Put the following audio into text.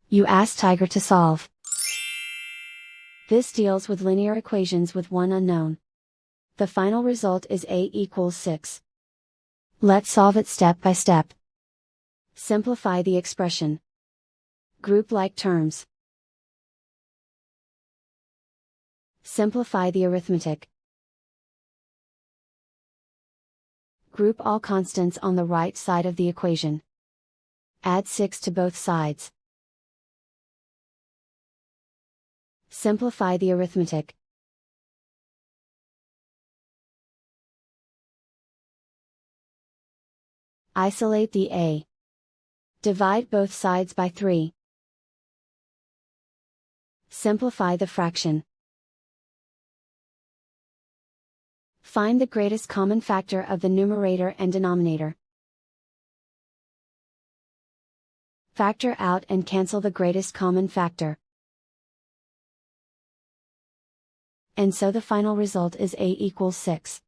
You ask Tiger to solve. This deals with linear equations with one unknown. The final result is a equals 6. Let's solve it step by step. Simplify the expression. Group like terms. Simplify the arithmetic. Group all constants on the right side of the equation. Add 6 to both sides. Simplify the arithmetic. Isolate the a. Divide both sides by 3. Simplify the fraction. Find the greatest common factor of the numerator and denominator. Factor out and cancel the greatest common factor. And so the final result is a equals 6.